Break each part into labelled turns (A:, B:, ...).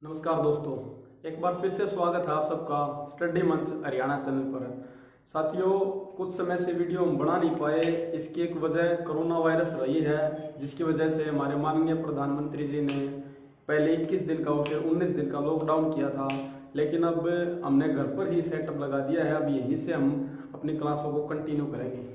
A: नमस्कार दोस्तों, एक बार फिर से स्वागत है आप सबका स्टडी मंच हरियाणा चैनल पर। साथियों, कुछ समय से वीडियो हम बना नहीं पाए, इसकी एक वजह कोरोना वायरस रही है, जिसकी वजह से हमारे माननीय प्रधानमंत्री जी ने पहले 21 दिन का और फिर 19 दिन का लॉकडाउन किया था। लेकिन अब हमने घर पर ही सेटअप लगा दिया है, अब यहीं से हम अपनी क्लासों को कंटिन्यू करेंगे।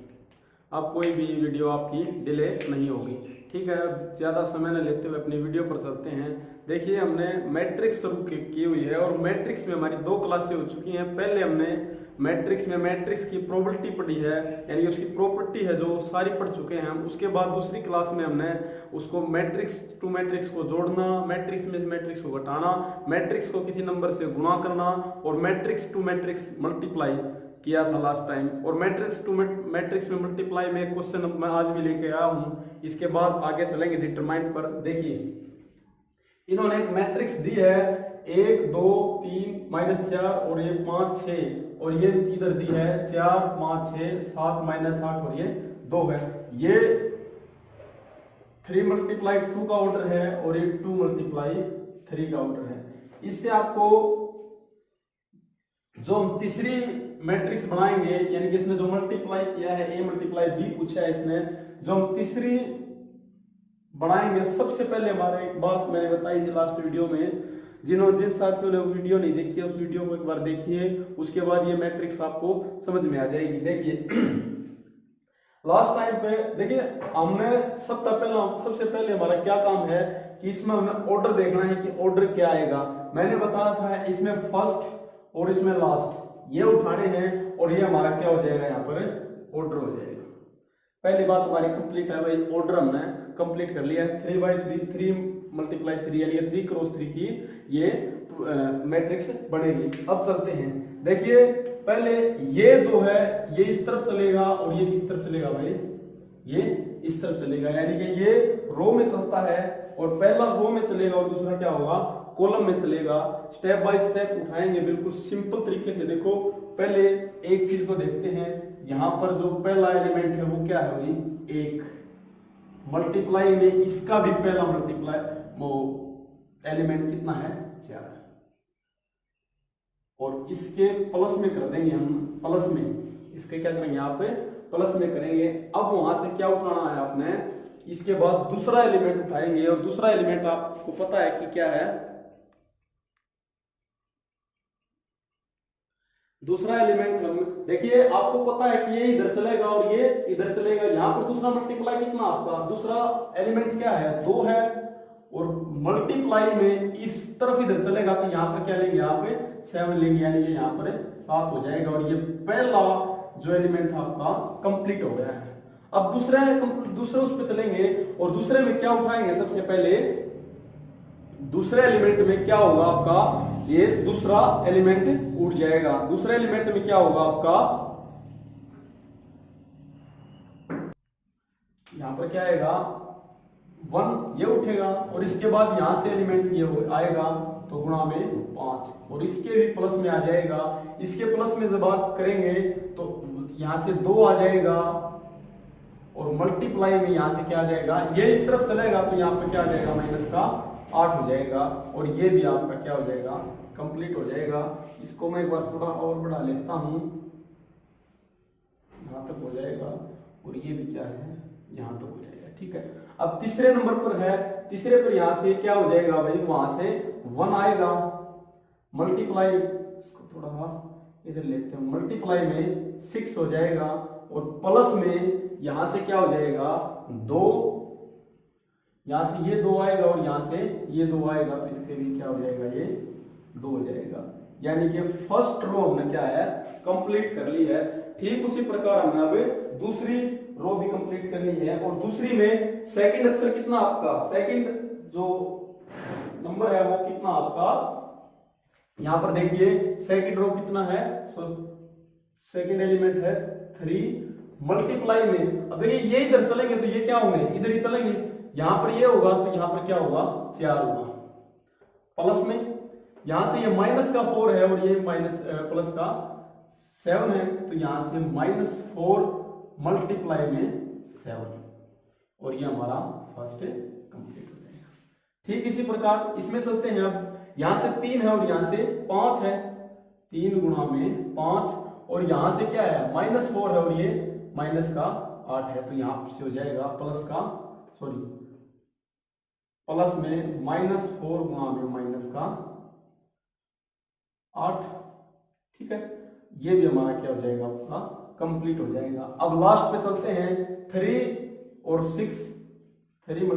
A: अब कोई भी वीडियो आपकी डिले नहीं होगी। ठीक है, अब ज़्यादा समय न लेते हुए अपनी वीडियो पर चलते हैं। देखिए, हमने मैट्रिक्स शुरू की हुई है और मैट्रिक्स में हमारी 2 क्लासें हो चुकी हैं। पहले हमने मैट्रिक्स में मैट्रिक्स की प्रोबेबिलिटी पढ़ी है, यानी उसकी प्रॉपर्टी है जो सारी पढ़ चुके हैं हम। उसके बाद दूसरी क्लास में हमने उसको मैट्रिक्स टू मैट्रिक्स को जोड़ना, मैट्रिक्स में मैट्रिक्स को घटाना, मैट्रिक्स को किसी नंबर से गुणा करना और मैट्रिक्स टू मैट्रिक्स मल्टीप्लाई किया था लास्ट टाइम। और मैट्रिक्स टू मैट्रिक्स में मल्टीप्लाई में क्वेश्चन मैं आज भी लेके आया हूँ। इसके बाद आगे चलेंगे डिटरमाइंट पर। देखिए, इन्होंने एक मैट्रिक्स दी है 1 2 3 -4 और ये 5 6 और ये इधर दी है 4 5 6 7 -8 और ये 2 है। ये 3 × 2 का ऑर्डर है और ये 2 × 3 का ऑर्डर है। इससे आपको जो हम तीसरी मैट्रिक्स बनाएंगे, यानी कि इसने जो मल्टीप्लाई किया है a × b पूछा है इसने, जो हम तीसरी बनाएंगे, सबसे पहले हमारे एक बात मैंने बताई थी लास्ट वीडियो में, जिन साथियों ने वीडियो नहीं देखी है उस वीडियो को एक बार देखिए, उसके बाद ये मैट्रिक्स आपको समझ में आ जाएगी। देखिए लास्ट टाइम पे देखिए हमने सबसे पहले हमारा क्या काम है कि इसमें हमें ऑर्डर देखना है कि ऑर्डर क्या आएगा। मैंने बताया था इसमें फर्स्ट और इसमें लास्ट ये उठाने हैं और ये हमारा क्या हो जाएगा, यहाँ पर ऑर्डर हो जाएगा। पहली बात हमारी कंप्लीट है भाई, ऑर्डर हमने कंप्लीट कर लिया है। 3/3 3 × 3 यानी 3 × 3 की ये मैट्रिक्स बनेगी। अब चलते हैं। देखिए, पहले ये जो है ये इस तरफ चलेगा और ये इस तरफ चलेगा भाई, ये इस तरफ चलेगा, यानी कि ये रो में चलता है और पहला रो में चलेगा और दूसरा क्या होगा, कॉलम में चलेगा। स्टेप बाय स्टेप उठाएंगे बिल्कुल सिंपल तरीके से। देखो, पहले एक चीज को देखते हैं, यहां पर जो पहला एलिमेंट है वो क्या है भाई, 1। मल्टीप्लाई में इसका भी पहला मल्टीप्लाई वो एलिमेंट कितना है, 4। और इसके प्लस में कर देंगे हम, प्लस में इसके क्या करेंगे, आप प्लस में करेंगे। अब वहां से क्या उठाना है आपने, इसके बाद दूसरा एलिमेंट उठाएंगे और दूसरा एलिमेंट आपको पता है कि क्या है, दूसरा एलिमेंट हम देखिए, आपको पता है कि ये इधर चलेगा और ये इधर चलेगा। यहां पर दूसरा मल्टीप्लाई कितना आपका, दूसरा एलिमेंट क्या है, 2 है और मल्टीप्लाई में इस तरफ इधर चलेगा तो यहां पर क्या लेंगे, आप 7 लेंगे, यानी कि यहां पर 7 हो जाएगा और ये पहला जो एलिमेंट आपका कंप्लीट हो गया है। अब दूसरे उस पर चलेंगे और दूसरे में क्या उठाएंगे, सबसे पहले दूसरे एलिमेंट में क्या होगा आपका, ये दूसरा एलिमेंट उठ जाएगा। दूसरे एलिमेंट में क्या होगा आपका, यहां पर क्या आएगा, 1 ये उठेगा और इसके बाद यहां से एलिमेंट ये आएगा तो गुणा में 5 और इसके भी प्लस में आ जाएगा। इसके प्लस में जब आप करेंगे तो यहां से 2 आ जाएगा और मल्टीप्लाई में यहां से क्या आ जाएगा, ये इस तरफ चलेगा तो यहां पर क्या आ जाएगा, माइनस का 8 हो जाएगा और ये भी आपका क्या हो जाएगा, कंप्लीट हो जाएगा। इसको मैं एक बार थोड़ा और बढ़ा लेता हूं, यहां तक हो जाएगा और ये भी क्या है, यहां तक हो जाएगा। ठीक है, अब तीसरे नंबर पर है, तीसरे पर यहां से क्या हो जाएगा भाई, वहां से 1 आएगा, मल्टीप्लाई, इसको थोड़ा इधर लेते हैं, मल्टीप्लाई में 6 हो जाएगा और प्लस में यहां से क्या हो जाएगा, 2, यहां से ये 2 आएगा और यहां से ये 2 आएगा तो इसके भी क्या हो जाएगा, ये 2 हो जाएगा। यानी कि फर्स्ट रो हमने क्या है, कंप्लीट कर ली है। ठीक उसी प्रकार हमने अब दूसरी रो भी कंप्लीट करनी है और दूसरी में सेकंड अक्षर कितना आपका, सेकंड जो नंबर है वो कितना आपका, यहां पर देखिए सेकंड रो कितना है, सेकंड एलिमेंट है 3 मल्टीप्लाई में। अब देखिए ये इधर चलेंगे तो ये क्या होंगे, इधर ही चलेंगे, यहां पर ये होगा तो यहां पर क्या होगा, 4 होगा। प्लस में यहां से ये माइनस का 4 है और ये माइनस प्लस का 7 है तो यहां से -4 मल्टीप्लाई में 7 और ये हमारा फर्स्ट कंप्लीट हो जाएगा। ठीक इसी प्रकार इसमें चलते हैं। अब यहां से 3 है और यहां से 5 है, 3 गुणा में 5, और यहां से क्या है -4 है और ये माइनस का 8 है, तो यहां से हो जाएगा प्लस में -4 गुणा में माइनस का 8। ठीक है, ये भी हमारा क्या हो जाएगा आपका कंप्लीट हो जाएगा। अब लास्ट पे चलते हैं, 3 और 6, 3 ×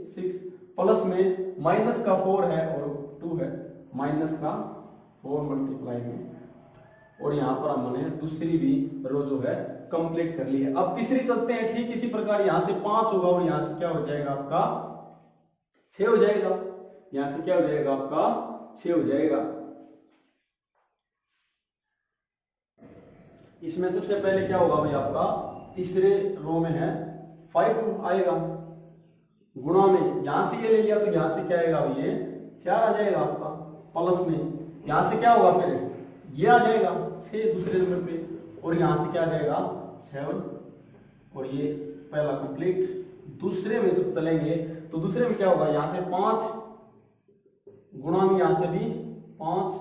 A: 6 प्लस में माइनस का 4 है और 2 है, माइनस का 4 मल्टीप्लाई में, और यहाँ पर हमने दूसरी भी रो जो है कंप्लीट कर ली है। अब तीसरी चलते हैं, ठीक इसी प्रकार यहाँ से 5 होगा और यहाँ से क्या हो जाएगा आपका 6 हो जाएगा, यहाँ से क्या हो जाएगा आपका 6 हो जाएगा। इसमें सबसे पहले क्या होगा भाई आपका तीसरे रो में है 5 आएगा, गुणा में यहां से ये ले लिया तो यहां से क्या आएगा भाई ये 4 आ जाएगा आपका, प्लस में यहां से क्या होगा फिर ये आ जाएगा 6 दूसरे नंबर पे, और यहां से क्या आ जाएगा 7, और ये पहला कंप्लीट। दूसरे में जब चलेंगे तो दूसरे में क्या होगा, यहां से 5 गुणा में यहां से भी 5,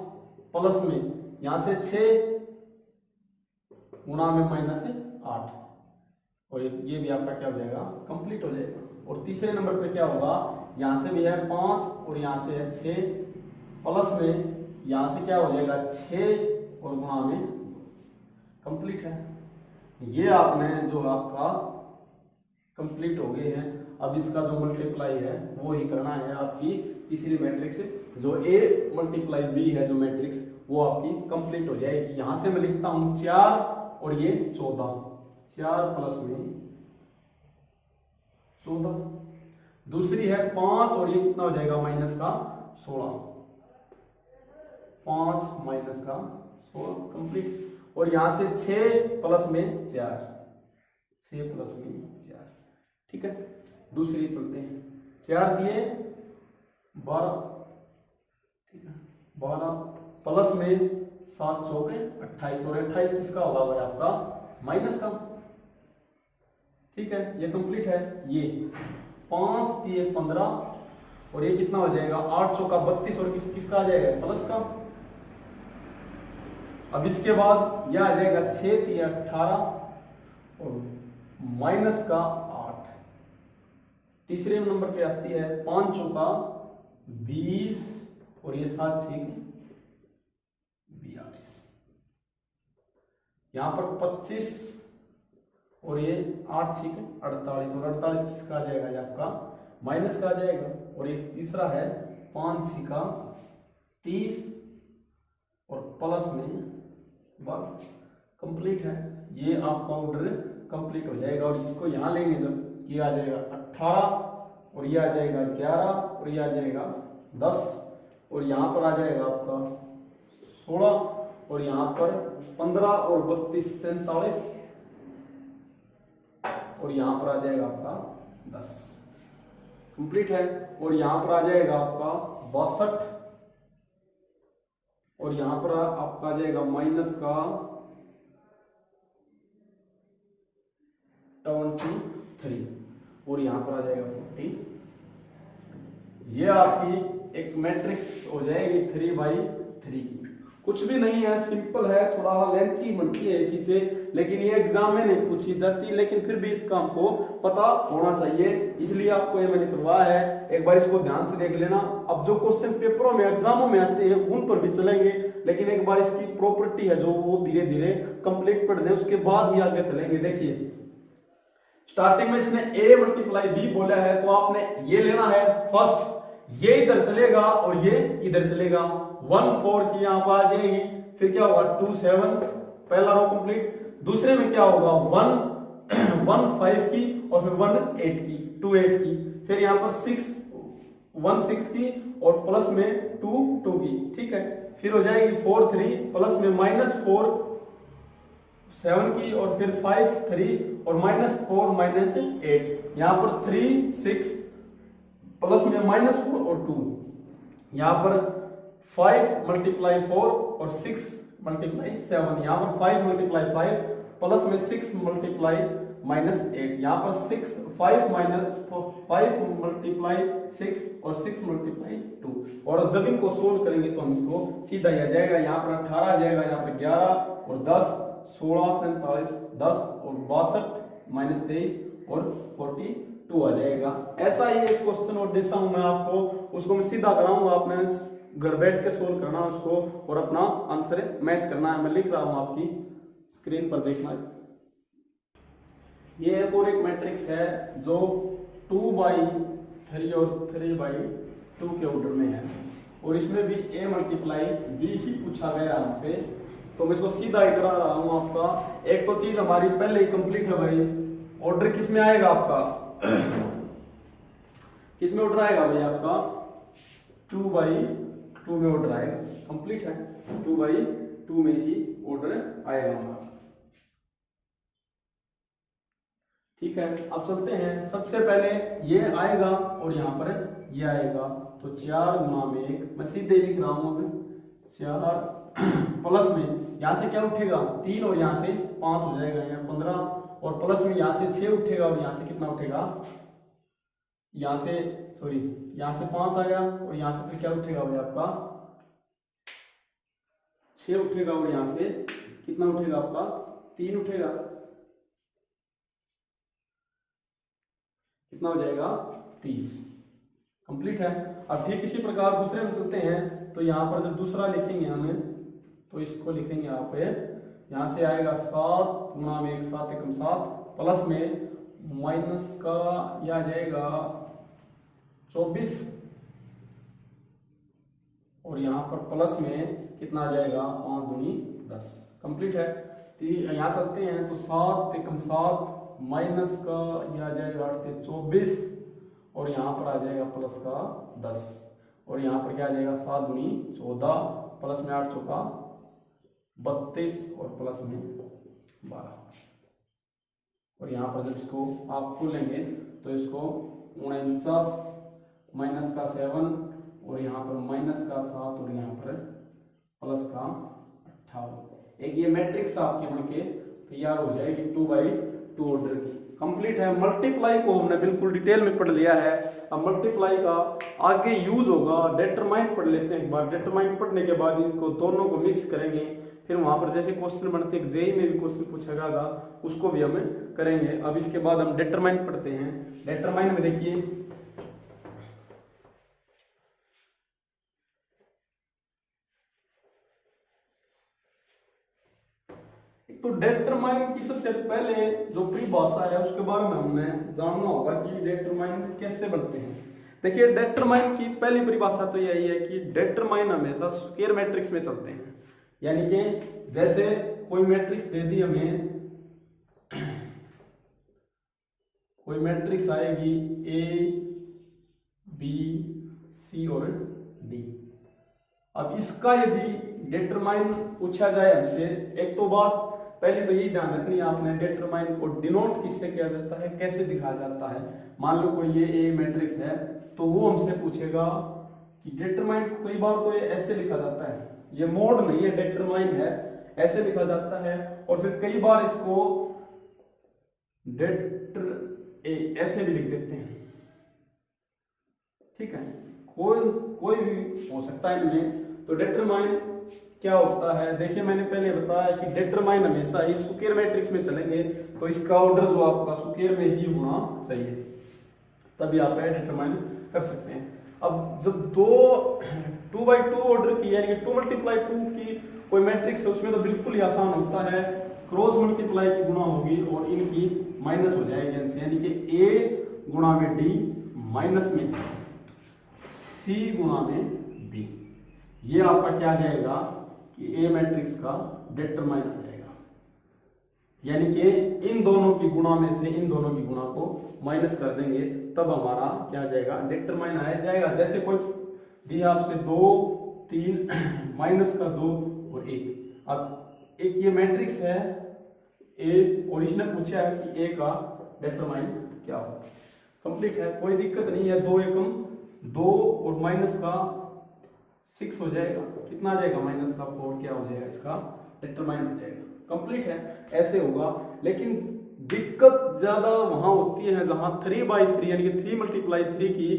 A: प्लस में यहां से 6 गुणा में -8, और ये भी आपका क्या हो जाएगा कंप्लीट हो जाएगा। और तीसरे नंबर पे क्या होगा, यहां से भी है 5 और यहां से है 6, प्लस में यहां से क्या हो जाएगा 6 और गुणा में कंप्लीट है। ये आपने जो आपका कंप्लीट हो गए हैं। अब इसका जो मल्टीप्लाई है वो ही करना है आपकी तीसरी मैट्रिक्स, जो A × B है जो मैट्रिक्स, वो आपकी कंप्लीट हो जाएगी। यहां से मैं लिखता हूं 4 और ये 14, 4 प्लस में 14, दूसरी है 5 और ये कितना हो जाएगा माइनस का 16, 5 माइनस का 16 कंप्लीट, और यहां से 6 प्लस में 4, 6 प्लस में 4। ठीक है, दूसरी चलते हैं, 4 दिए 12, ठीक है 12 प्लस में 7 चौके 28, और 28 किसका होगा भाई आपका माइनस का। ठीक है, ये कंप्लीट है। ये 5 दिए 15 और ये कितना हो जाएगा 8 चौका 32, और किसका आ जाएगा प्लस का। अब इसके बाद यह आ जाएगा 6 दिए 18 और माइनस का 8। तीसरे नंबर पे आती है 5 चौका 20 और ये 7 6 42, यहां पर 25 और ये 8 6 48, और 48 किसका आ जाएगा ये आपका माइनस का आ जाएगा। और ये तीसरा है 5 6 30 और प्लस में 12 कंप्लीट है। ये आपका ऑर्डर कंप्लीट हो जाएगा, और इसको यहां लेंगे जब ये आ जाएगा 18 और ये आ जाएगा 11 और ये आ जाएगा 10, और यहां पर आ जाएगा आपका 16 और यहां पर 15 और 32 47, और यहां पर आ जाएगा आपका 10 कंप्लीट है। और यहां पर आ जाएगा आपका 62 और यहां पर आपका आ जाएगा माइनस का 23 और यहां पर आ जाएगा 40। ये आपकी एक मैट्रिक्स हो जाएगी 3/3। कुछ भी नहीं है, सिंपल है, थोड़ा लेंथी बनती है ये चीजें, लेकिन ये एग्जाम में नहीं पूछी जाती, लेकिन फिर भी इसका हमको पता होना चाहिए, इसलिए आपको ये मैंने करवाया है। एक बार इसको ध्यान से देख लेना। अब जो क्वेश्चन पेपरों में एग्जामों में आते हैं उन पर भी चलेंगे, लेकिन एक बार इसकी प्रॉपर्टी है जो वो धीरे धीरे कंप्लीट पढ़ दें, उसके बाद ही आगे चलेंगे। देखिए स्टार्टिंग में इसने A × B बोला है, तो आपने ये लेना है फर्स्ट, ये इधर चलेगा और ये इधर चलेगा। 1 4 की यहाँ पर आ जाएगी, फिर क्या होगा 2 7, पहला रो कंप्लीट। दूसरे में क्या होगा 1 5 की और फिर 1 8 की, 2 8 की, फिर यहाँ पर 1 6 की और प्लस में 2 2 की। ठीक है, फिर हो जाएगी 4 3 प्लस में -4 7 की, और फिर 5 3 और -4 -8, यहाँ पर 3 6 प्लस में -4 और 2, यहाँ पर 5 × 4 और 6 × 7, यहाँ पर 5 × 5 प्लस में 6 × -8। यहाँ पर 6 5 मल्टीप्लाई 6 और 6 मल्टीप्लाई 2। और जब इनको सोल्व करेंगे तो हम इसको सीधा ही आ जाएगा। यहाँ पर 18 आ जाएगा, यहाँ पर 11 और 10, 16 47 10 और 62 -23 और 42 आ जाएगा। ऐसा ही एक क्वेश्चन और देता हूं मैं आपको, उसको मैं सीधा कराऊंगा, आपने घर बैठ के सोल्व करना है उसको और अपना आंसर मैच करना है। मैं लिख रहा हूं, आपकी स्क्रीन पर देखना है। ये एक और एक मैट्रिक्स है जो 2/3 और 3/2 के ऑर्डर में है और इसमें भी a मल्टीप्लाई b ही पूछा गया हमसे, तो मैं इसको सीधा ही करा रहा हूं आपका। एक तो चीज हमारी पहले ही कंप्लीट है भाई। ऑर्डर किस में आएगा आपका किस में ऑर्डर आएगा भाई आपका 2/2 में ऑर्डर आएगा। कंप्लीट है, 2/2 में ही ऑर्डर आएगा हमारा। ठीक है, अब चलते हैं। सबसे पहले ये आएगा और यहाँ पर ये आएगा, तो 4 गुना में 1 मैं सीधे लिख रहा हूं। अब 4 प्लस में यहाँ से क्या उठेगा 3 और यहाँ से 5 हो जाएगा, यहाँ 15 और प्लस में यहाँ से 6 उठेगा और यहाँ से कितना उठेगा, यहाँ से सॉरी यहाँ से 5 आ गया और यहाँ से फिर क्या उठेगा भाई आपका 6 उठेगा और यहाँ से कितना उठेगा आपका 3 उठेगा, कितना हो जाएगा 30। कंप्लीट है। अब ठीक इसी प्रकार दूसरे में चलते हैं, तो यहाँ पर जब दूसरा लिखेंगे हमें तो इसको लिखेंगे यहाँ पे, यहाँ से आएगा 7 गुना में 1 7 एकम 7 प्लस में माइनस का यह आ जाएगा 24 और यहाँ पर प्लस में कितना आ जाएगा 5 दूनी 10। कंप्लीट है। तो यहाँ चलते हैं, तो 7 एकम 7 माइनस का यह आ जाएगा 8 से 24 और यहाँ पर आ जाएगा प्लस का 10 और यहाँ पर क्या आ जाएगा 7 दूनी 14 प्लस में 8 चौका 32 और प्लस में 12 और यहाँ पर जब इसको आप खोलेंगे तो इसको 49 माइनस का 7 और यहाँ पर माइनस का 7 और यहाँ पर प्लस का 58। एक ये मैट्रिक्स आपकी बनके तैयार हो जाएगी 2/2 ऑर्डर की। कंप्लीट है। मल्टीप्लाई को हमने बिल्कुल डिटेल में पढ़ लिया है। अब मल्टीप्लाई का आगे यूज होगा, डिटरमाइन पढ़ लेते हैं एक बार। डिटरमाइन पढ़ने के बाद इनको दोनों को मिक्स करेंगे, फिर वहां पर जैसे क्वेश्चन बनते हैं जेई में भी क्वेश्चन पूछा गया था उसको भी हम करेंगे। अब इसके बाद हम डिटरमाइन पढ़ते हैं। डिटरमाइन में देखिए तो डिटरमाइन की सबसे पहले जो परिभाषा है उसके बारे में हमें जानना होगा कि डिटरमाइन कैसे बनते हैं। देखिए डिटरमाइन की पहली परिभाषा तो यही है कि डिटरमाइन हमेशा स्क्वायर मैट्रिक्स में चलते हैं, यानी कि जैसे कोई मैट्रिक्स दे दी हमें, कोई मैट्रिक्स आएगी A B C और D। अब इसका यदि डिटरमाइन पूछा जाए हमसे, एक तो बात पहले तो यही ध्यान रखनी है आपने, डिटरमाइन को डिनोट किससे किया जाता है, कैसे दिखाया जाता है। मान लो कोई ये ए मैट्रिक्स है तो वो हमसे पूछेगा कि डिटरमाइन को कई बार तो ये ऐसे लिखा जाता है, ये मोड नहीं है डिटरमाइन है, ऐसे लिखा जाता है। और फिर कई बार इसको डेटर ए ऐसे भी लिख देते हैं। ठीक है, कोई भी हो सकता है इनमें। तो डिटरमाइन क्या होता है, देखिए मैंने पहले बताया कि डिटरमाइन हमेशा ही स्क्वायर मैट्रिक्स में चलेंगे, तो इसका ऑर्डर जो आपका स्क्वायर में ही होना चाहिए, तभी आप डिटरमाइन कर सकते हैं। अब जब 2/2 ऑर्डर की यानी कि 2 × 2 की कोई मैट्रिक्स है उसमें तो बिल्कुल ही आसान होता है, क्रॉस मल्टीप्लाई की गुणा होगी और इनकी माइनस हो जाएगी इनसे, यानी कि A गुणा में D माइनस में C गुणा में B। ये आपका क्या आ जाएगा कि A मैट्रिक्स का डिटरमाइन आ जाएगा, यानी कि इन दोनों की गुणा में से इन दोनों की गुणा को माइनस कर देंगे तब हमारा क्या आ जाएगा डिटरमाइन आ जाएगा। जैसे कोई दिया आपसे 2 3 माइनस का 2 और 1। अब एक ये मैट्रिक्स है A और इसने पूछा है कि A का डिटरमाइन क्या होगा। कंप्लीट है, कोई दिक्कत नहीं है। 2 एकम 2 और माइनस का 6 हो जाएगा, कितना आ जाएगा माइनस का 4, क्या हो जाएगा इसका डिटरमाइन हो जाएगा। कंप्लीट है, ऐसे होगा। लेकिन दिक्कत ज्यादा वहां होती है जहां 3/3 यानी कि 3 × 3 की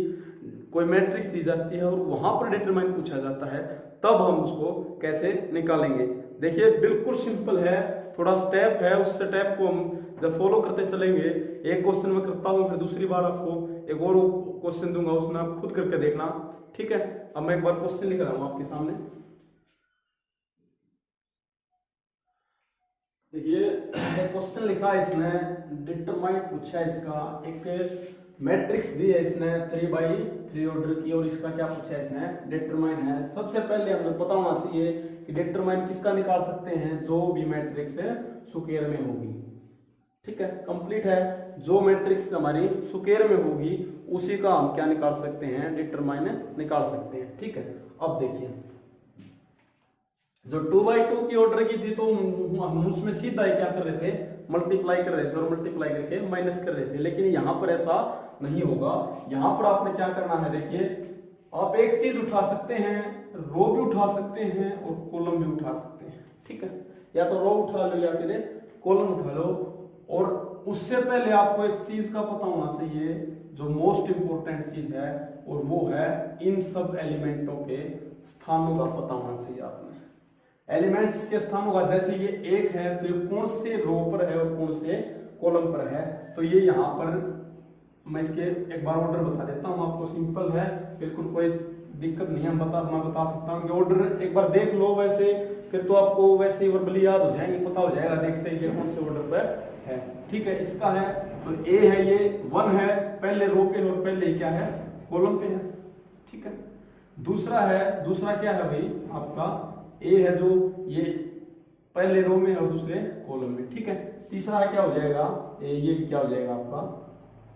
A: कोई मैट्रिक्स दी जाती है और वहां पर डिटरमाइन पूछा जाता है, तब हम उसको कैसे निकालेंगे। देखिए बिल्कुल सिंपल है, थोड़ा स्टेप है, उस स्टेप को हम जब फॉलो करते चलेंगे, एक क्वेश्चन में करता हूँ, फिर दूसरी बार आपको एक और क्वेश्चन दूंगा, उसमें आप खुद करके देखना, ठीक है। अब मैं एक बार क्वेश्चन लिख रहा हूँ आपके सामने। देखिए क्वेश्चन लिखा है इसने, डिटरमाइन पूछा है इसका, एक मैट्रिक्स दी है इसने 3/3 ऑर्डर की, और इसका क्या पूछा है इसने, डिटरमाइन है। सबसे पहले हमें पता होना चाहिए कि डिटरमाइन किसका निकाल सकते हैं, जो भी मैट्रिक्स स्क्वायर में होगी, ठीक है, कंप्लीट है। जो मैट्रिक्स हमारी स्क्वायर में होगी उसी का हम क्या निकाल सकते हैं, डिटरमाइन निकाल सकते हैं, ठीक है। अब देखिए जो 2/2 की ऑर्डर की थी, तो हम उसमें सीधा ही क्या कर रहे थे, मल्टीप्लाई कर रहे थे, और मल्टीप्लाई करके माइनस कर रहे थे। लेकिन यहां पर ऐसा नहीं होगा, यहां पर आपने क्या करना है, देखिए आप एक चीज उठा सकते हैं, रो भी उठा सकते हैं और कॉलम भी उठा सकते हैं, ठीक है। या तो रो उठा लो या फिर कॉलम उठा लो। और उससे पहले आपको एक चीज का पता होना चाहिए, जो मोस्ट इंपोर्टेंट चीज है, और वो है इन सब एलिमेंटों के स्थानों का पता होना चाहिए आपने। एलिमेंट्स के स्थानों का, जैसे ये एक है तो ये कौन से रो पर है और कौन से कॉलम पर है, तो ये यहाँ पर मैं इसके एक बार ऑर्डर बता देता हूँ आपको, सिंपल है, बिल्कुल कोई दिक्कत नहीं है, मैं बता सकता हूँ कि ऑर्डर एक बार देख लो, वैसे फिर तो आपको वैसे ही वर्बली याद हो जाएंगे, पता हो जाएगा देखते ही कौन से ऑर्डर पर है, ठीक है। इसका है तो ए है, ये 1 है पहले रो पे और पहले क्या है, कॉलम पे है, ठीक है। दूसरा है, दूसरा क्या है भाई आपका, ए है जो ये पहले रो में और दूसरे कॉलम में, ठीक है। तीसरा क्या हो जाएगा, ये भी क्या हो जाएगा आपका,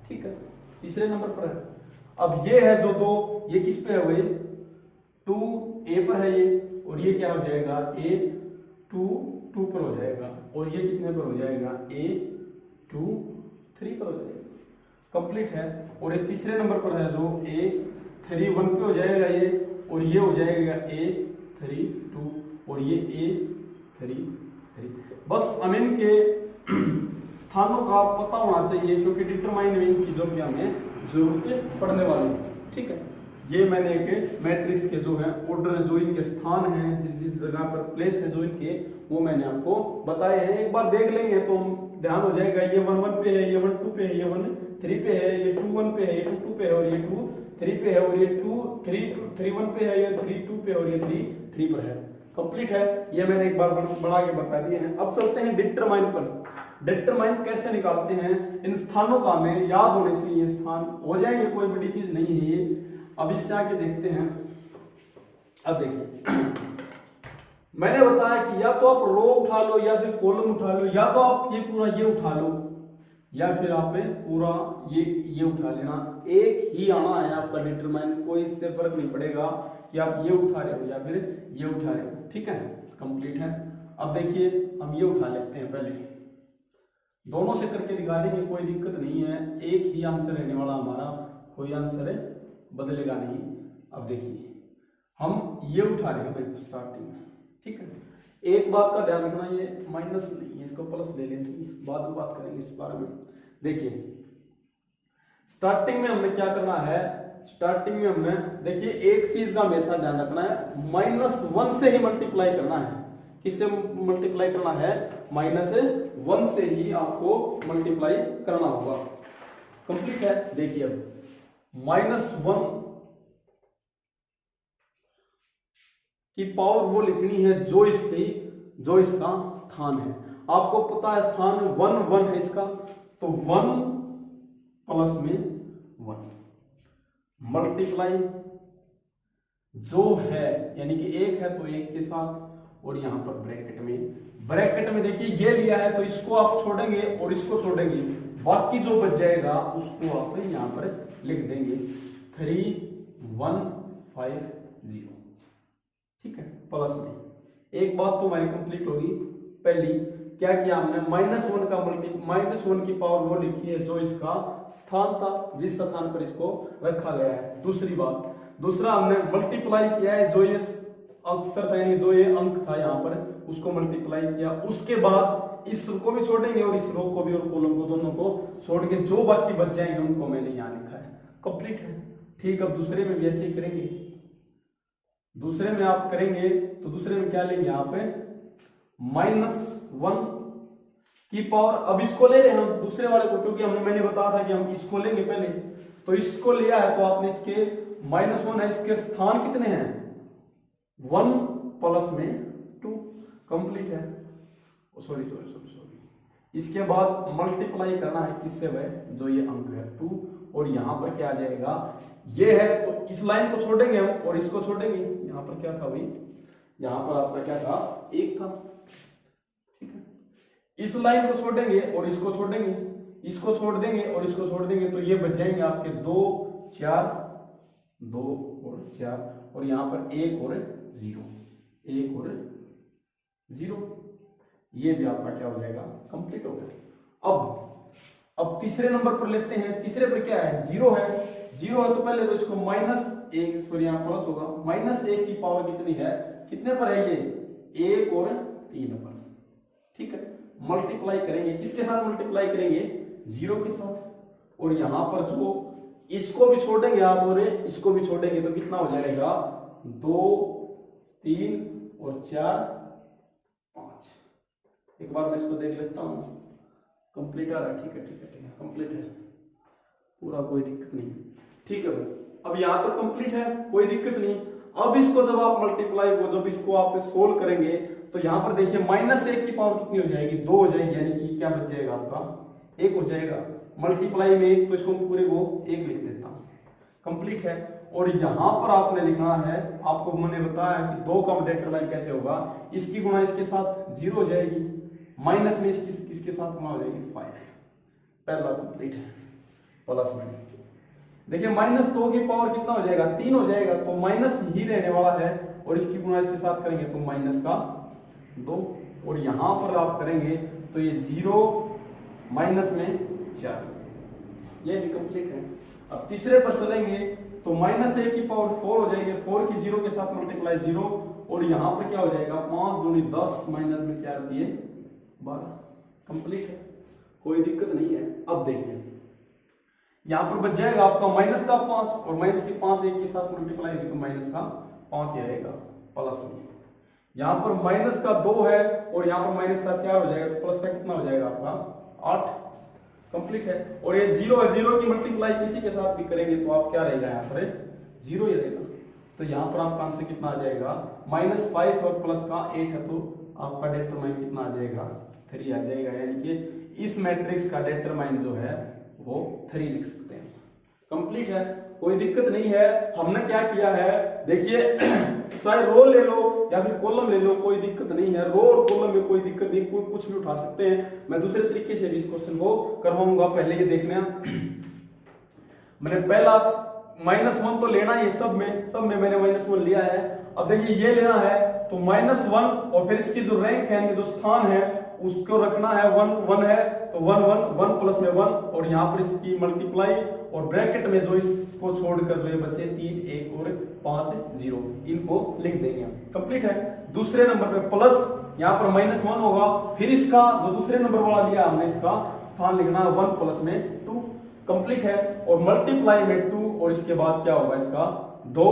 A: ठीक है, तीसरे नंबर पर है। अब ये है जो दो, ये किस पे है भाई, 2 पर है ये, और ये क्या हो जाएगा, A2 पर हो जाएगा, और ये कितने पर हो जाएगा, A2 पर हो जाएगा, कंप्लीट है। और ये तीसरे नंबर पर है जो A3 पे हो जाएगा ये, और ये हो जाएगा A3 और ये A3। बस हमें इनके स्थानों का पता होना चाहिए, क्योंकि डिटरमाइन में इन चीजों की हमें जरूरत पड़ने वाली है, ठीक है। ये मैंने एक मैट्रिक्स के जो है ऑर्डर, जो इनके स्थान हैं, जिस जिस जगह पर प्लेस है जो इनके, वो मैंने आपको बताए हैं। एक बार देख लेंगे तो हम ध्यान हो जाएगा, ये 1 पे है, ये 1 पे है, ये 1 पे है, ये 2 पे है, ये 2 पे है, और ये 2 पे है, और ये 3 पे है, ये 3 पे, और ये 3 पर है, कंप्लीट है। ये मैंने एक बार बना के बता दिए हैं। अब चलते हैं डिटरमाइन पर। डिटरमाइन कैसे निकालते हैं, इन स्थानों का हमें याद होने चाहिए, स्थान हो जाएंगे, कोई बड़ी चीज नहीं है ये। अब इससे आगे देखते हैं। अब देखिए मैंने बताया कि या तो आप रो उठा लो या फिर कॉलम उठा लो, या तो आप ये पूरा ये उठा लो, या फिर आप पूरा ये उठा लेना, एक ही आना है आपका डिटरमाइन, कोई इससे फर्क नहीं पड़ेगा कि आप ये उठा रहे हो या फिर ये उठा रहे हो, ठीक है, कंप्लीट है। अब देखिए हम ये उठा लेते हैं, पहले दोनों से करके दिखा देंगे, कोई दिक्कत नहीं है, एक ही आंसर रहने वाला हमारा, कोई आंसर बदलेगा नहीं। अब देखिए हम ये उठा रहे हैं स्टार्टिंग में, ठीक है। एक बात का ध्यान रखना, ये माइनस नहीं है, इसको प्लस ले लेते हैं, बाद में बात करेंगे इस बारे में। देखिए स्टार्टिंग में हमने क्या करना है, स्टार्टिंग में हमने देखिए एक चीज का हमेशा ध्यान रखना है, -1 से ही मल्टीप्लाई करना है। किससे मल्टीप्लाई करना है, -1 से ही आपको मल्टीप्लाई करना होगा, कंप्लीट है। देखिए अब -1 की पावर वो लिखनी है जो इसका स्थान है। आपको पता है स्थान 1 है इसका, तो 1 प्लस में 1 मल्टीप्लाई जो है, यानी कि एक है तो एक के साथ, और यहां पर ब्रैकेट में देखिए ये लिया है तो इसको आप छोड़ेंगे और इसको छोड़ेंगे, बाकी जो बच जाएगा उसको आप यहां पर लिख देंगे 3150, ठीक है, प्लस में। एक बात तो हमारी कंप्लीट होगी। पहली क्या किया हमने, -1 की पावर वो लिखी है जो इसका स्थान था, जिस स्थान पर इसको रखा गया है। दूसरी बात, दूसरा हमने मल्टीप्लाई किया है, जो ये अक्षर था यानी जो ये अंक था यहाँ पर, उसको मल्टीप्लाई किया। उसके बाद इस को भी छोड़ेंगे और इस रो को भी और कॉलम को, दोनों को छोड़ के जो बाकी बच जाएंगे उनको मैंने यहाँ लिखा है। कंप्लीट है। ठीक, अब दूसरे में भी ऐसे ही करेंगे। दूसरे में आप करेंगे तो दूसरे में क्या लेंगे आप, -1 की पावर। अब इसको ले रहे हैं हम दूसरे वाले को, क्योंकि मैंने बताया था कि हम इसको लेंगे पहले, तो इसको लिया है तो आपने इसके -1 है, इसके स्थान कितने हैं 1 प्लस में 2। कंप्लीट है। सॉरी, इसके बाद मल्टीप्लाई करना है किससे वह, जो ये अंक है 2, और यहां पर क्या आ जाएगा, ये है तो इस लाइन को छोड़ेंगे हम और इसको छोड़ेंगे। यहां पर क्या था भाई, यहां पर आपका क्या था 1 था। ठीक है, इस लाइन को छोड़ेंगे और इसको छोड़ेंगे, इसको छोड़ देंगे और इसको छोड़ देंगे, तो ये बच जाएंगे आपके 2 4 2 और 4, और यहां पर 1 और 0, 1 और 0। ये भी आपका क्या हो जाएगा, कंप्लीट हो गया। अब तीसरे नंबर पर लेते हैं। तीसरे पर क्या है, 0 है। 0 है तो पहले तो इसको -1, सॉरी यहाँ प्लस होगा, -1 की पावर कितनी है, कितने पर है ये 1 और 3 पर। ठीक है, मल्टीप्लाई करेंगे, किसके साथ मल्टीप्लाई करेंगे 0 के साथ, और यहां पर जो इसको भी छोड़ेंगे आप और इसको भी छोड़ेंगे तो कितना हो जाएगा 2 3 और 4 5। एक बार मैं इसको देख लेता हूं, कंप्लीट आ रहा है। ठीक है, कंप्लीट है पूरा, कोई दिक्कत नहीं। ठीक है, अब यहां तक कंप्लीट है, कोई दिक्कत नहीं। अब इसको जब आप मल्टीप्लाई को, जब इसको आप सोल्व करेंगे तो यहां पर देखिए -1 की पावर कितनी हो जाएगी, 2 हो जाएगी, यानी कि क्या बच जाएगा आपका 1 हो जाएगा। मल्टीप्लाई में 1 तो इसको पूरे को 1 लिख देता हूं। कंप्लीट है। और यहां पर आपने लिखना है, आपको मैंने बताया कि 2 का डिटरमाइन कैसे होगा, इसकी गुणा इसके साथ 0 हो जाएगी, माइनस में इसके साथ गुणा हो जाएगी 5। पहला कंप्लीट है। प्लस में देखिए -2 की पावर कितना हो जाएगा 3 हो जाएगा, तो माइनस ही रहने वाला है, और इसकी गुणा इसके साथ करेंगे तो -2, और यहां पर आप करेंगे तो ये 0 माइनस में 4, ये भी कंप्लीट है। अब तीसरे पर चलेंगे तो -1 की पावर 4 हो जाएगी, 4 की 0 के साथ मल्टीप्लाई 0, और यहां पर क्या हो जाएगा 5 दूनी 10, माइनस में 4 दिए 12। कंप्लीट है, कोई दिक्कत नहीं है। अब देखिए यहां पर बच जाएगा आपका माइनस का 5, और माइनस की 5 1 के साथ मल्टीप्लाई होगी तो माइनस का 5 ही रहेगा प्लस में। यहां पर माइनस का 2 है और यहां पर माइनस का 4 हो जाएगा, तो प्लस का कितना हो जाएगा आपका 8। कंप्लीट है। और ये 0 है, 0 की मल्टीप्लाई किसी के साथ भी करेंगे तो आप क्या रहेगा यहाँ पर 0 ही रहेगा, तो यहाँ पर आपका आंसर कितना आ जाएगा -5 और प्लस का 8 है, तो आपका डिटरमाइन कितना आ जाएगा 3 आ जाएगा, यानी कि इस मैट्रिक्स का डिटरमाइन जो है वो 3 लिख सकते हैं। कंप्लीट है, कोई दिक्कत नहीं है। हमने क्या किया है देखिए, चाहे रो ले लो या फिर कॉलम ले लो, कोई दिक्कत नहीं है। रो और कॉलम में कोई दिक्कत नहीं, कोई कुछ भी उठा सकते हैं। मैं दूसरे तरीके से भी इस क्वेश्चन को करवाऊंगा। पहले ये देखना, मैंने पहला -1 तो लेना ही है, सब में मैंने -1 लिया है। अब देखिए ये लेना है तो -1 और फिर इसकी जो रैंक है यानी जो स्थान है उसको रखना है 1 है तो 1 प्लस में 1, और यहाँ पर इसकी मल्टीप्लाई और ब्रैकेट में जो इसको छोड़कर जो ये बचे 3 1 और 5 0, इनको लिख देंगे हम। कंप्लीट है। दूसरे नंबर पे प्लस, यहाँ पर -1 होगा, फिर इसका जो दूसरे नंबर वाला लिया हमने इसका स्थान लिखना है 1 प्लस में 2। कंप्लीट है। और मल्टीप्लाई में 2, और इसके बाद क्या होगा इसका 2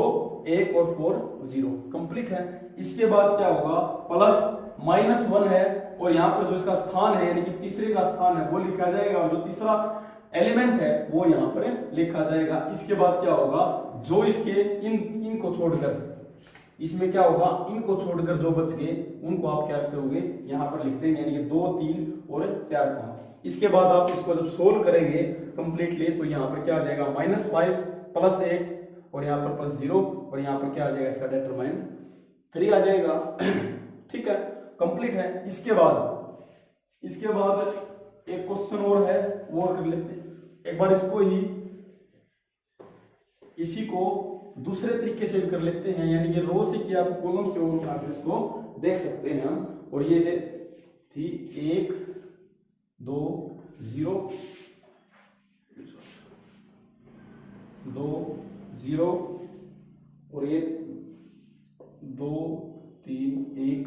A: 1 और 4 0। कंप्लीट है। इसके बाद क्या होगा प्लस -1 है, और यहाँ पर जो इसका स्थान है यानी कि तीसरे का स्थान है वो लिखा जाएगा, और जो तीसरा एलिमेंट है वो यहाँ पर लिखा जाएगा। इसके बाद क्या होगा, जो इसके इनको छोड़कर, इसमें क्या होगा इनको छोड़कर जो बच गए उनको आप क्या करोगे यहाँ पर लिख देंगे, यानी कि 2 3 और 4 5। इसके बाद आप इसको जब सोल्व करेंगे कंप्लीटली तो यहाँ पर क्या आ जाएगा -5 प्लस 8 और यहाँ पर +0, और यहाँ पर क्या आ जाएगा इसका डिटरमाइन 3 आ जाएगा। ठीक है, कंप्लीट है। इसके बाद एक क्वेश्चन और है, वो कर लेते हैं एक बार। इसको ही इसी को दूसरे तरीके से भी कर लेते हैं, यानी कि रो से किया तो कॉलम से और उठा इसको देख सकते हैं हम। और ये थी 1 2 0 2 0, और ये 2 3 1,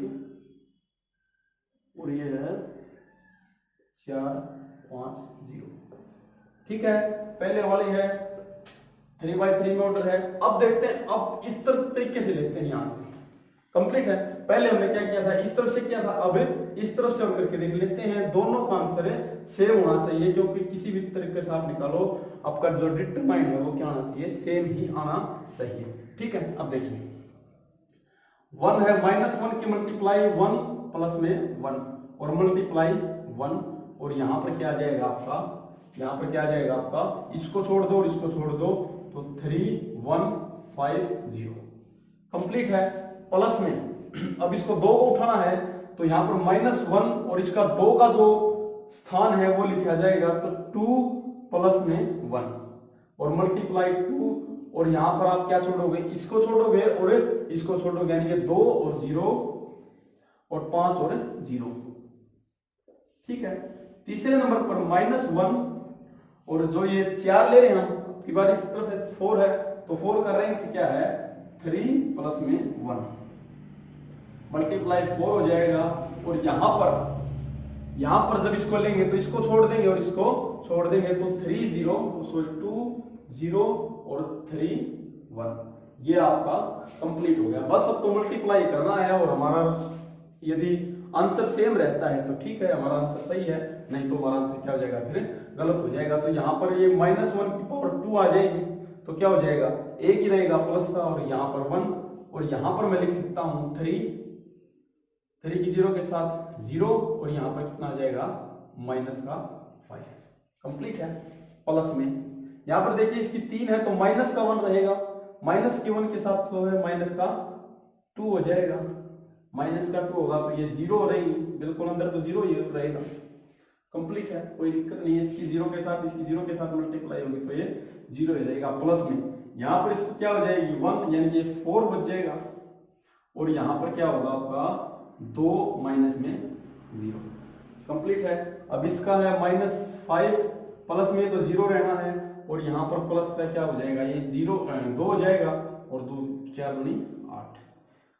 A: और ये है ठीक है, पहले वाली है 3/3 में ऑर्डर है। अब देखते हैं, अब इस तरीके से लेते हैं, यहां से कंप्लीट है। पहले हमने क्या किया था, इस तरफ से किया था, अब इस तरफ से और करके देख लेते हैं। दोनों का आंसर सेम होना चाहिए, क्योंकि किसी भी तरीके से आप निकालो, आपका जो डिटरमाइन है वो क्या आना चाहिए, सेम ही आना चाहिए। ठीक है, अब देखिए 1 है, -1 की मल्टीप्लाई 1 प्लस में 1 और मल्टीप्लाई 1, और यहां पर क्या आ जाएगा आपका, यहां पर क्या आ जाएगा आपका, इसको छोड़ दो और इसको छोड़ दो तो 3150 कंप्लीट है। प्लस में अब इसको 2 को उठाना है तो यहां पर -1 और इसका 2 का जो स्थान है वो लिखा जाएगा, तो 2 प्लस में 1 और मल्टीप्लाई 2, और यहां पर आप क्या छोड़ोगे, इसको छोड़ोगे और इसको छोड़ोगे, यानी कि 2 और 0 और 5 और 0। ठीक है, तीसरे नंबर पर -1 और जो ये 4 ले रहे हैं हम, आपकी बार इस तरफ 4 है तो 4 कर रहे हैं कि क्या है 3 प्लस में 1 मल्टीप्लाई 4 हो जाएगा, और यहां पर जब इसको लेंगे तो इसको छोड़ देंगे और इसको छोड़ देंगे तो 3 0 सॉरी 2 0 और 3 1, ये आपका कंप्लीट हो गया। बस अब तो मल्टीप्लाई करना है, और हमारा यदि आंसर सेम रहता है तो ठीक है, हमारा आंसर सही है, नहीं तो हमारा आंसर क्या हो जाएगा, फिर गलत हो जाएगा। तो यहाँ पर ये -1 की पावर 2 आ जाएगी, तो क्या हो जाएगा, एक ही रहेगा प्लस का, और यहाँ पर 1, और यहाँ पर मैं लिख सकता हूँ 3 की 0 के साथ 0, और यहाँ पर कितना आ जाएगा -5 कंप्लीट है। प्लस में यहाँ पर देखिए इसकी 3 है तो माइनस का 1 रहेगा, माइनस के 1 के साथ तो है -2 हो जाएगा, -2 होगा तो ये 0 रहेगी, बिल्कुल अंदर तो 0 ही रहेगा, कंप्लीट है, कोई दिक्कत नहीं है। इसकी 0 के साथ, इसकी 0 के साथ मल्टीप्लाई होगी तो ये 0 ही रहेगा। प्लस में यहाँ पर इसकी क्या हो जाएगी 1, यानी कि 4 बच जाएगा, और यहाँ पर क्या होगा आपका 2 माइनस में 0 कंप्लीट है। अब इसका है -5 प्लस में तो 0 रहना है, और यहाँ पर प्लस का क्या हो जाएगा, ये 2 हो जाएगा, और 2 4 दूनी 8,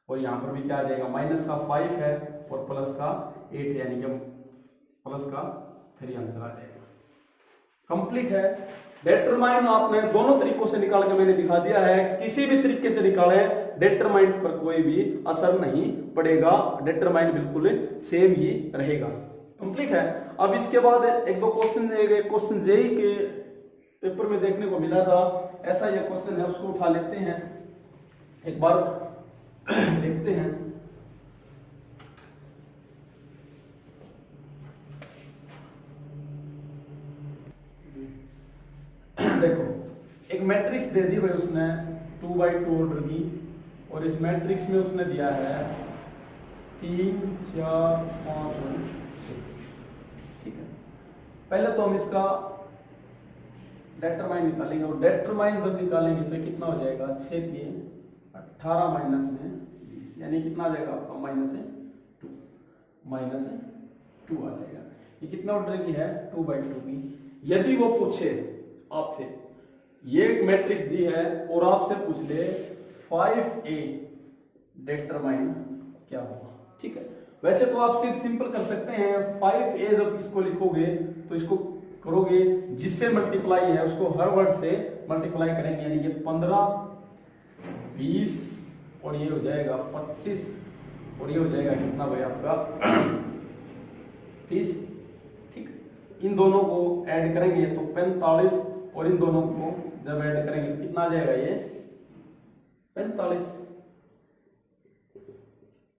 A: और यहाँ पर भी क्या आ जाएगा -5 है और प्लस का 8 है, यानी कि प्लस का 3 आंसर आ जाएगा, कंप्लीट है। डिटरमाइन आपने दोनों तरीकों से निकाल के मैंने दिखा दिया है, किसी भी तरीके से निकाले डिटरमाइन पर कोई भी असर नहीं पड़ेगा, डिटरमाइन बिल्कुल सेम ही रहेगा, कंप्लीट है। अब इसके बाद एक दो क्वेश्चन जेई के पेपर में देखने को मिला था, ऐसा ये क्वेश्चन है, उसको उठा लेते हैं, एक बार देखते हैं। देखो एक मैट्रिक्स दे दी भाई उसने 2/2 ऑर्डर की, और इस मैट्रिक्स में उसने दिया है 3 4 5 और 6। ठीक है, पहले तो हम इसका डेटरमाइन निकालेंगे, और डेटरमाइन जब निकालेंगे तो कितना हो जाएगा 6 के 18 माइनस में 20, यानी कितना आ जाएगा आपका -2 आ जाएगा। ये कितना ऑर्डर की है 2/2 की। यदि वो पूछे आपसे, ये एक मैट्रिक्स दी है और आपसे पूछ ले 5a डिटरमाइन क्या होगा, ठीक है। वैसे तो आप सिंपल कर सकते हैं, 5a जब इसको लिखोगे तो इसको करोगे जिससे मल्टीप्लाई है उसको हर वर्ड से मल्टीप्लाई करेंगे, यानी कि 15 20 और ये हो जाएगा 25 और ये हो जाएगा कितना भाई आपका 30। ठीक, इन दोनों को ऐड करेंगे तो 45 और इन दोनों को जब ऐड करेंगे तो कितना आ जाएगा ये 45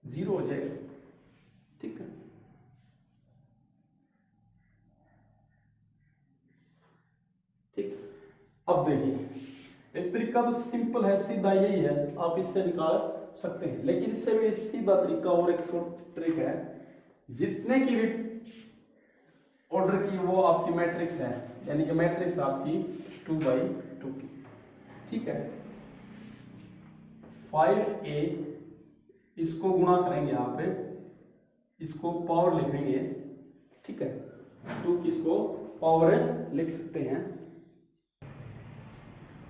A: 0 हो जाएगा। ठीक है, ठीक। अब देखिए एक तरीका तो सिंपल है, सीधा यही है, आप इससे निकाल सकते हैं, लेकिन इससे भी सीधा तरीका और एक शॉर्ट ट्रिक है। जितने की भी ऑर्डर की वो आपकी मैट्रिक्स है, यानी कि मैट्रिक्स आपकी 2/2 की। ठीक है, 5a इसको गुणा करेंगे यहाँ पे, इसको पावर लिखेंगे। ठीक है, 2 की इसको पावर लिख सकते हैं।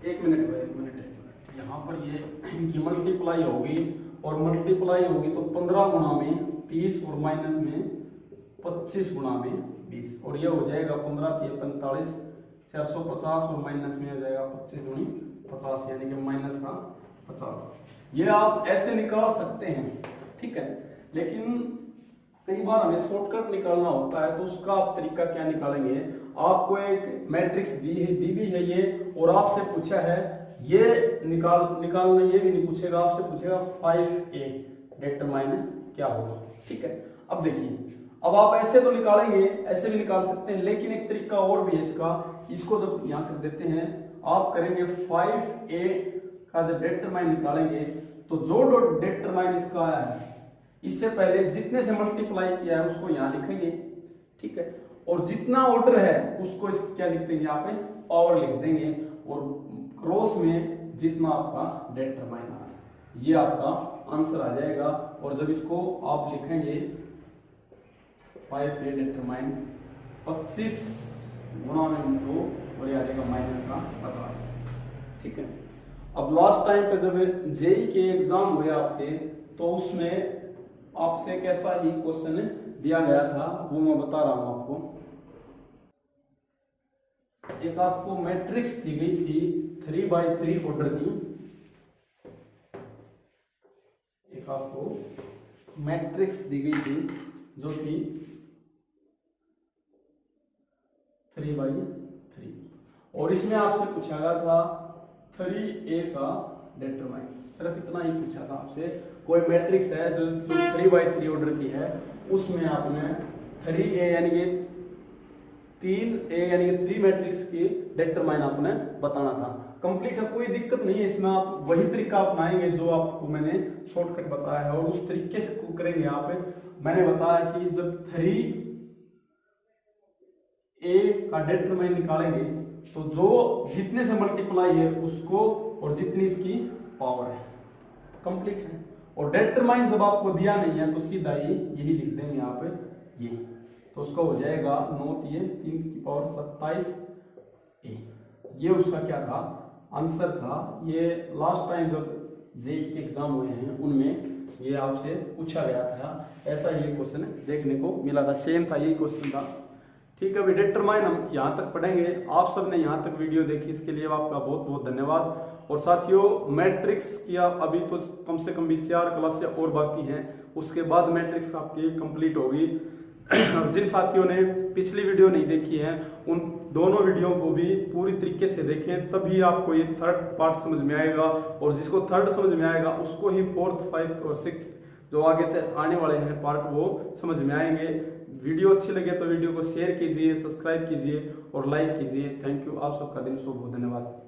A: एक मिनट यहाँ पर ये इनकी मल्टीप्लाई होगी और मल्टीप्लाई होगी तो 15 गुणा में 30 और माइनस में 25 गुणा में 20 और ये हो जाएगा 15 3 45 450 और माइनस में हो जाएगा 25 दूनी 50 यानी कि माइनस का 50। ये आप ऐसे निकाल सकते हैं, ठीक है। लेकिन कई बार हमें शॉर्टकट निकालना होता है, तो उसका आप तरीका क्या निकालेंगे। आपको एक मैट्रिक्स दी गई है ये, और आपसे पूछा है ये निकालना, ये भी नहीं पूछेगा, आपसे पूछेगा 5a डिटरमाइन क्या होगा, ठीक है। अब देखिए, अब आप ऐसे तो निकालेंगे, ऐसे भी निकाल सकते हैं, लेकिन एक तरीका और भी है इसका। इसको जब यहाँ कर देते हैं, आप करेंगे 5a का जब डिटरमाइन निकालेंगे, तो जो डिटरमाइन इसका आया है, इससे पहले जितने से मल्टीप्लाई किया है उसको यहाँ लिखेंगे, ठीक है। और जितना ऑर्डर है उसको क्या लिख देंगे, यहाँ पे पावर लिख देंगे, और क्रॉस में जितना आपका डिटरमाइन आ रहा है, ये आपका आंसर आ जाएगा। और जब इसको आप लिखेंगे 5a डिटरमाइन 25 गुणा में उनको, और ये आ जाएगा माइनस का 50, ठीक है। अब लास्ट टाइम पे जब जेई के एग्जाम हुए आपके, तो उसमें आपसे एक ऐसा ही क्वेश्चन दिया गया था, वो मैं बता रहा हूं आपको। एक आपको मैट्रिक्स दी गई थी 3x3 ऑर्डर की, एक आपको मैट्रिक्स दी गई थी जो कि 3x3, और इसमें आपसे पूछा गया था 3a का डिटरमाइन। सिर्फ इतना ही पूछा था आपसे, कोई मैट्रिक्स है जो 3x3 ऑर्डर की है, उसमें आपने 3a यानी कि 3a यानी कि 3 मैट्रिक्स की डिटरमाइन आपने बताना था। कंप्लीट है, कोई दिक्कत नहीं है इसमें, आप वही तरीका अपनाएंगे जो आपको मैंने शॉर्टकट बताया है, और उस तरीके से करेंगे आप। मैंने बताया कि जब 3a का डिटरमाइन निकालेंगे, तो जो जितने से मल्टीप्लाई है उसको, और जितनी उसकी पावर है, कंप्लीट है। और डिटरमाइन जब आपको दिया नहीं है, तो सीधा यही लिख देंगे आप ये, तो उसका हो जाएगा 9 3 की पावर 27a। ये उसका क्या था, आंसर था। ये लास्ट टाइम जब जेई के एग्जाम हुए हैं उनमें ये आपसे पूछा गया था, ऐसा ही क्वेश्चन देखने को मिला था, सेम था, यही क्वेश्चन था, ठीक है। अभी डिटरमाइन हम यहाँ तक पढ़ेंगे। आप सब ने यहाँ तक वीडियो देखी, इसके लिए आपका बहुत बहुत धन्यवाद। और साथियों, मैट्रिक्स किया अभी तो कम से कम भी 4 क्लासें और बाकी हैं, उसके बाद मैट्रिक्स आपकी कंप्लीट होगी। और जिन साथियों ने पिछली वीडियो नहीं देखी है, उन दोनों वीडियो को भी पूरी तरीके से देखें, तभी आपको ये थर्ड पार्ट समझ में आएगा। और जिसको थर्ड समझ में आएगा उसको ही 4th 5th और 6th जो आगे से आने वाले हैं पार्ट, वो समझ में आएंगे। वीडियो अच्छी लगे तो वीडियो को शेयर कीजिए, सब्सक्राइब कीजिए और लाइक कीजिए। थैंक यू, आप सबका दिन शुभ हो, धन्यवाद।